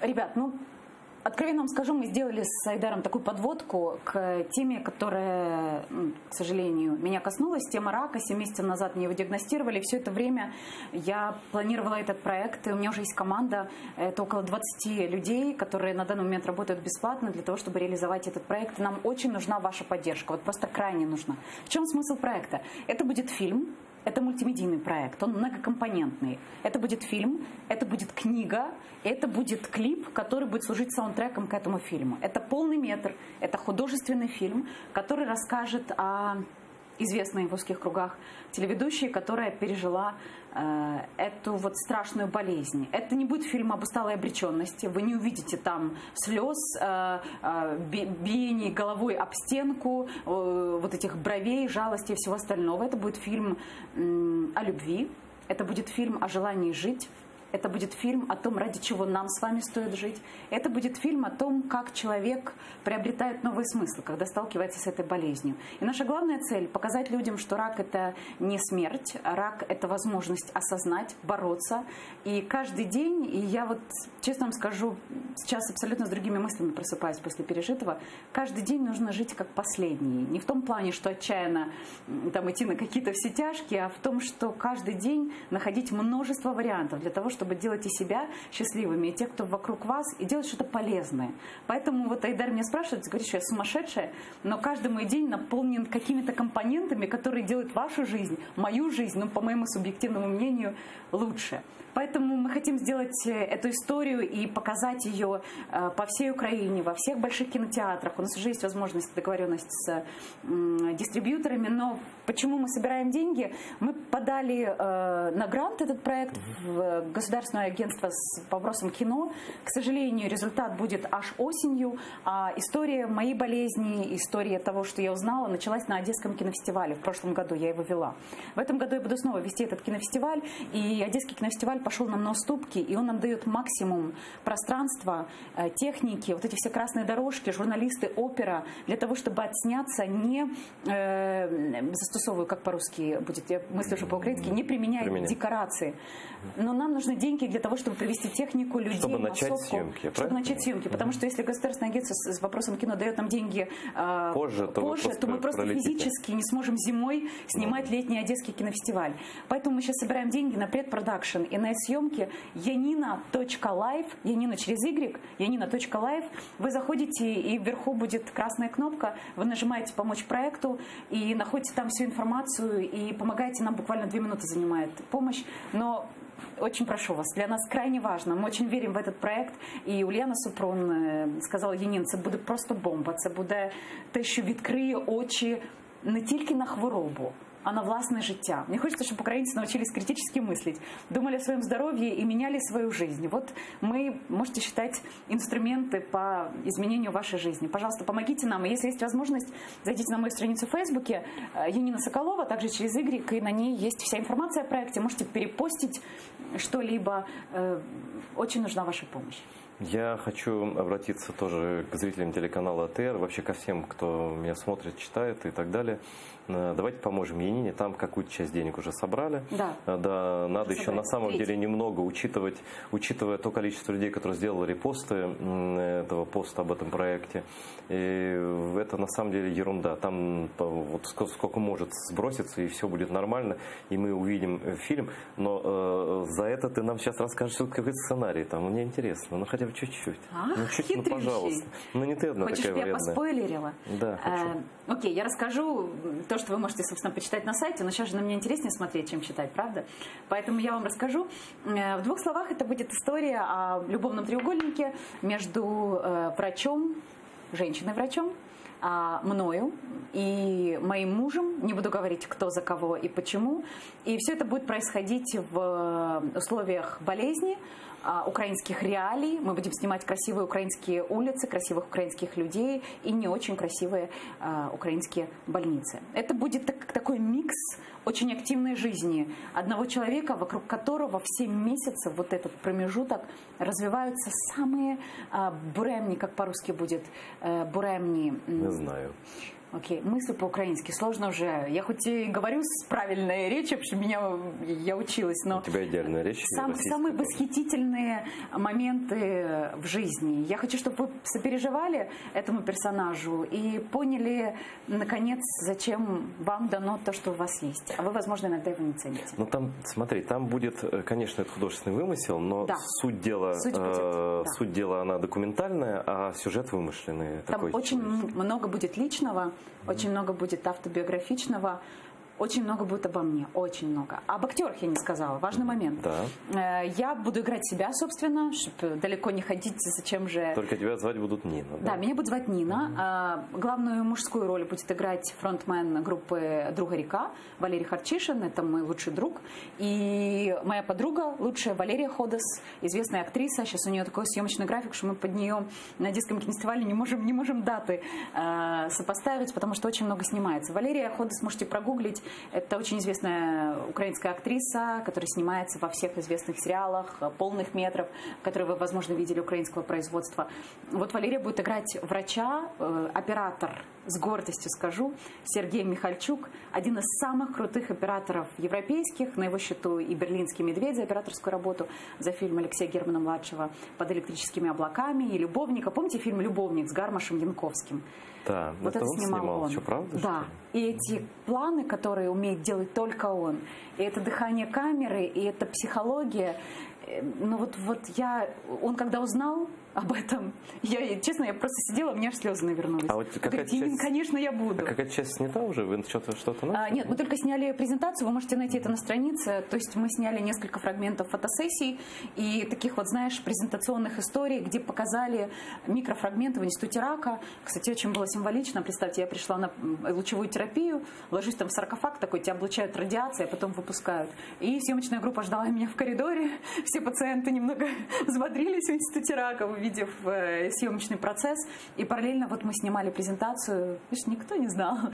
Ребят, ну, откровенно вам скажу, мы сделали с Айдаром такую подводку к теме, которая, к сожалению, меня коснулась. Тема рака. 7 месяцев назад мне его диагностировали. Все это время я планировала этот проект. И у меня уже есть команда. Это около 20 людей, которые на данный момент работают бесплатно для того, чтобы реализовать этот проект. Нам очень нужна ваша поддержка. Вот просто крайне нужна. В чем смысл проекта? Это будет фильм. Это мультимедийный проект, он многокомпонентный. Это будет фильм, это будет книга, это будет клип, который будет служить саундтреком к этому фильму. Это полный метр, это художественный фильм, который расскажет о известной в узких кругах телеведущей, которая пережила эту вот страшную болезнь. Это не будет фильм об усталой обреченности. Вы не увидите там слез, биений головой об стенку, вот этих бровей, жалости и всего остального. Это будет фильм о любви. Это будет фильм о желании жить. Это будет фильм о том, ради чего нам с вами стоит жить. Это будет фильм о том, как человек приобретает новый смысл, когда сталкивается с этой болезнью. И наша главная цель – показать людям, что рак – это не смерть, рак – это возможность осознать, бороться. И каждый день, и я вот, честно вам скажу, сейчас абсолютно с другими мыслями просыпаюсь после пережитого, каждый день нужно жить как последний. Не в том плане, что отчаянно там, идти на какие-то все тяжкие, а в том, что каждый день находить множество вариантов для того, чтобы делать и себя счастливыми, и тех, кто вокруг вас, и делать что-то полезное. Поэтому вот Айдар меня спрашивает, говорит, что я сумасшедшая, но каждый мой день наполнен какими-то компонентами, которые делают вашу жизнь, мою жизнь, ну, по моему субъективному мнению, лучше. Поэтому мы хотим сделать эту историю и показать ее по всей Украине, во всех больших кинотеатрах. У нас уже есть возможность договоренность с дистрибьюторами, но почему мы собираем деньги? Мы подали на грант этот проект в Государственное агентство по вопросам кино. К сожалению, результат будет аж осенью, а история моей болезни, история того, что я узнала, началась на Одесском кинофестивале. В прошлом году я его вела. В этом году я буду снова вести этот кинофестиваль, и Одесский кинофестиваль пошел нам на уступки, и он нам дает максимум пространства, техники, вот эти все красные дорожки, журналисты, опера, для того, чтобы отсняться, не застосовываю, как по-русски будет, я мыслю, что по-украински, не применяя декорации. Но нам нужны деньги для того, чтобы привести технику, людей, чтобы начать съемки. Чтобы начать съемки, потому что если Государственное агентство с вопросом кино дает нам деньги позже, то мы просто физически не сможем зимой снимать летний Одесский кинофестиваль. Поэтому мы сейчас собираем деньги на предпродакшн и на съемки yanina.live, Янина через Y, yanina.live. Вы заходите, и вверху будет красная кнопка, вы нажимаете «Помочь проекту» и находите там всю информацию и помогаете нам, буквально 2 минуты занимает помощь, но очень прошу вас, для нас крайне важно, ми очень віримо в этот проект, і Уляна Супрун сказала: Янин, це буде просто бомба, це буде те, що відкриє очі не тільки на хворобу, а на власне життя. Мне хочется, чтобы украинцы научились критически мыслить, думали о своем здоровье и меняли свою жизнь. Вот мы, можете считать, инструменты по изменению вашей жизни. Пожалуйста, помогите нам. И если есть возможность, зайдите на мою страницу в Фейсбуке Янина Соколова, также через Y, и на ней есть вся информация о проекте. Можете перепостить что-либо. Очень нужна ваша помощь. Я хочу обратиться тоже к зрителям телеканала АТР, вообще ко всем, кто меня смотрит, читает и так далее. Давайте поможем Янине, там какую-то часть денег уже собрали. Да, надо еще на самом деле немного учитывая то количество людей, которые сделали репосты этого поста об этом проекте. И это на самом деле ерунда. Там вот сколько может сброситься, и все будет нормально, и мы увидим фильм. Но за это ты нам сейчас расскажешь, что какой сценарий там. Мне интересно, ну хотя бы чуть-чуть. Ну, пожалуйста. Ну не ты одна Хочешь, такая вредная. Хочешь, я поспойлерила? Да, хочу. Окей, я расскажу то, что вы можете, собственно, почитать на сайте, но сейчас же на меня интереснее смотреть, чем читать, правда? Поэтому я вам расскажу. В 2 словах это будет история о любовном треугольнике между врачом, женщиной-врачом, мною и моим мужем, не буду говорить, кто за кого и почему. И все это будет происходить в условиях болезни, украинских реалий. Мы будем снимать красивые украинские улицы, красивых украинских людей и не очень красивые украинские больницы. Это будет такой микс очень активной жизни одного человека, вокруг которого в 7 месяцев, вот этот промежуток, развиваются самые буремни, как по-русски будет, буремни. Не знаю. Окей, мысли по-украински. Сложно уже. Я хоть и говорю с правильной речью, потому что я училась, но... У тебя идеальная речь. Самые восхитительные моменты в жизни. Я хочу, чтобы вы сопереживали этому персонажу и поняли, наконец, зачем вам дано то, что у вас есть. А вы, возможно, иногда его не цените. Ну, там, смотри, там будет, конечно, это художественный вымысел, но да. суть дела, она документальная, а сюжет вымышленный. Там такой очень много будет личного, очень много будет автобиографичного, очень много будет обо мне, очень много. Об актерах я не сказала, важный момент. Да. Я буду играть себя, собственно, чтобы далеко не ходить, зачем же... Только тебя звать будут Нина, да? Да, меня будет звать Нина. Главную мужскую роль будет играть фронтмен группы «Друга река» Валерий Харчишин, это мой лучший друг. И моя подруга, лучшая Валерия Ходос, известная актриса. Сейчас у нее такой съемочный график, что мы под нее на Одесском кинофестивале не можем даты сопоставить, потому что очень много снимается. Валерия Ходос можете прогуглить. Это очень известная украинская актриса, которая снимается во всех известных сериалах, полных метров, которые вы, возможно, видели украинского производства. Вот Валерия будет играть врача, оператор, с гордостью скажу, Сергей Михальчук, один из самых крутых операторов европейских, на его счету и «Берлинский медведь» за операторскую работу, за фильм Алексея Германа-младшего «Под электрическими облаками» и «Любовника». Помните фильм «Любовник» с Гармашем Янковским? Да, вот это снимал он. Что, правда? Да. И эти планы, которые умеет делать только он, и это дыхание камеры, и это психология. Ну он когда узнал об этом, честно, я просто сидела, у меня аж слезы навернулись. А вот конечно, я буду. А какая часть снята уже? Вы что-то начали? Нет, мы только сняли презентацию, вы можете найти это на странице. То есть мы сняли несколько фрагментов фотосессий и таких вот, знаешь, презентационных историй, где показали микрофрагменты в Институте рака. Кстати, очень было символично. Представьте, я пришла на лучевую терапию, ложусь там в саркофаг такой, тебя облучают радиацией, а потом выпускают. И съемочная группа ждала меня в коридоре. Все пациенты немного взбодрились в Институте рака, увидев съемочный процесс. И параллельно вот мы снимали презентацию. Видишь, никто не знал.